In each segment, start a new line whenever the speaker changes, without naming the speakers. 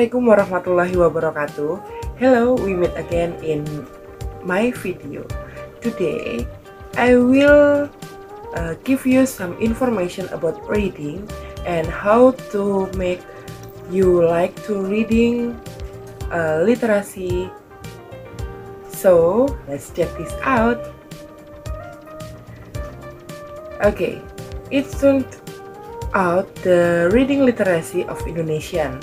Assalamualaikum warahmatullahi wabarakatuh. Hello, we meet again in my video. Today, I will give you some information about reading and how to make you like to reading literacy. So, let's check this out. Okay, it turned out the reading literacy of Indonesian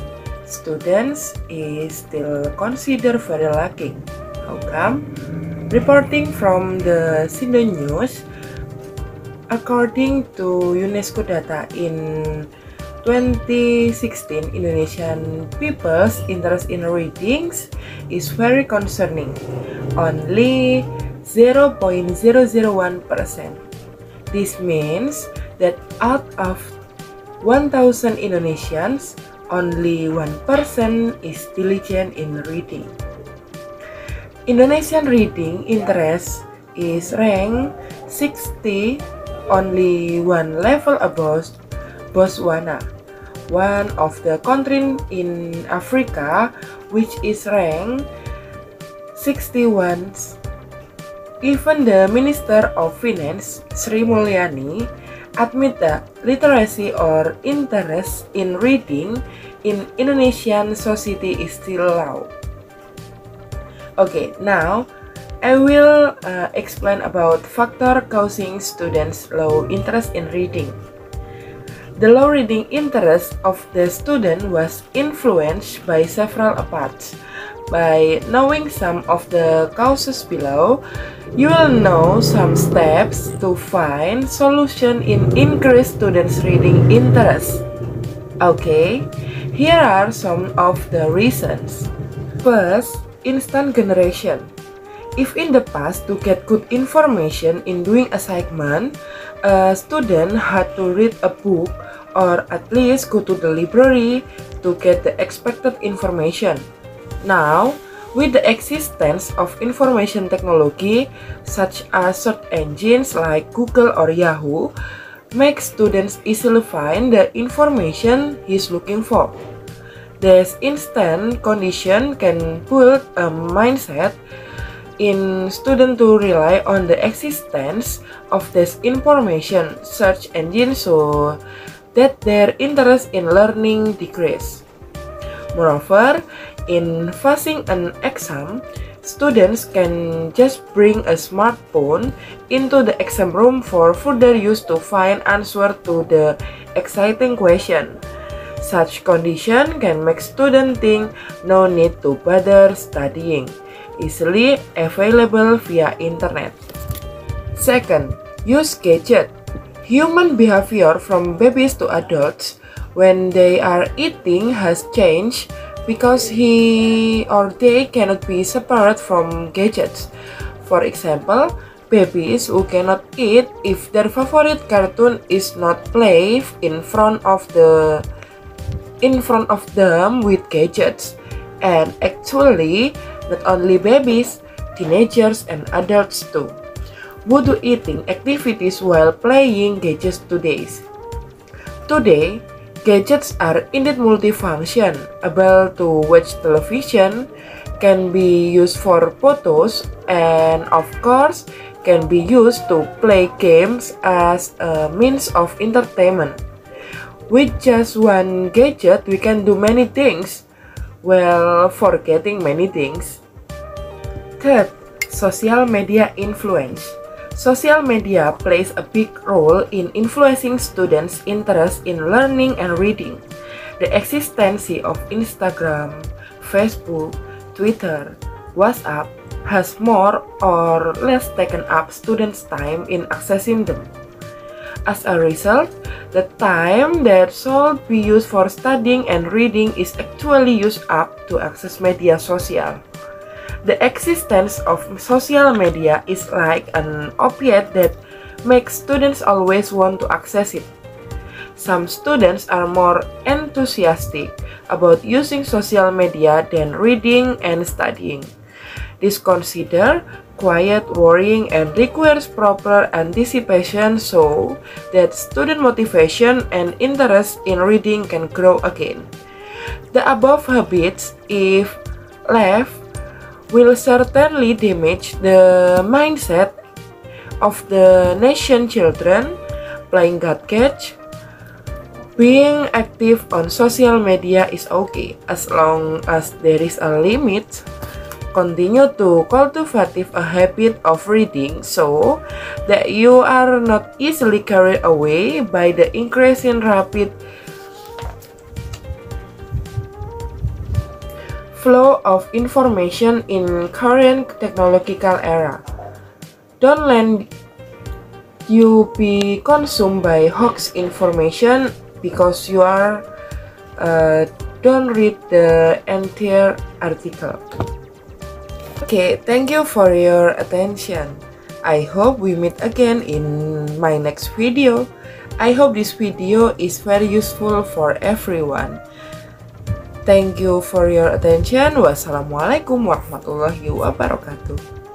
students is still considered very lacking. How come? Reporting from the Sindo News, according to UNESCO data in 2016, Indonesian people's interest in readings is very concerning. Only 0.001%. This means that out of 1,000 Indonesians, only 1% is diligent in reading. Indonesian reading interest is ranked 60, only one level above Botswana, one of the countries in Africa which is ranked 61. Even the Minister of Finance, Sri Mulyani, admit that literacy or interest in reading in Indonesian society is still low. Okay, now I will explain about factor causing students' low interest in reading. The low reading interest of the student was influenced by several parts. By knowing some of the causes below, you will know some steps to find solution in increase students' reading interest. Okay, here are some of the reasons. First, instant generation. If in the past to get good information in doing assignment, a student had to read a book or at least go to the library to get the expected information. Now, with the existence of information technology such as search engines like Google or Yahoo, make students easily find the information he's looking for. This instant condition can build a mindset in students to rely on the existence of this information search engine so that their interest in learning decrease. Moreover, in facing an exam, students can just bring a smartphone into the exam room for further use to find answer to the exciting question. Such condition can make students think no need to bother studying, easily available via internet. Second, use gadget. Human behavior from babies to adults when they are eating has changed because he or they cannot be separate from gadgets. For example, babies who cannot eat if their favorite cartoon is not played in front of them with gadgets. And actually, not only babies, teenagers and adults too would do eating activities while playing gadgets today. Today, gadgets are indeed multifunction, able to watch television, can be used for photos, and of course, can be used to play games as a means of entertainment. With just one gadget, we can do many things, while forgetting many things. Third, social media influence. Social media plays a big role in influencing students' interest in learning and reading. The existence of Instagram, Facebook, Twitter, WhatsApp has more or less taken up students' time in accessing them. As a result, the time that should be used for studying and reading is actually used up to access media social. The existence of social media is like an opiate that makes students always want to access it. Some students are more enthusiastic about using social media than reading and studying. This considered quite worrying and requires proper anticipation so that student motivation and interest in reading can grow again. The above habits, if left, will certainly damage the mindset of the nation children. Playing God catch, being active on social media is okay as long as there is a limit. Continue to cultivate a habit of reading so that you are not easily carried away by the increasing rapid flow of information in current technological era. Don't let you be consumed by hoax information because you are don't read the entire article. Okay, thank you for your attention. I hope we meet again in my next video. I hope this video is very useful for everyone. Thank you for your attention. Wassalamualaikum warahmatullahi wabarakatuh.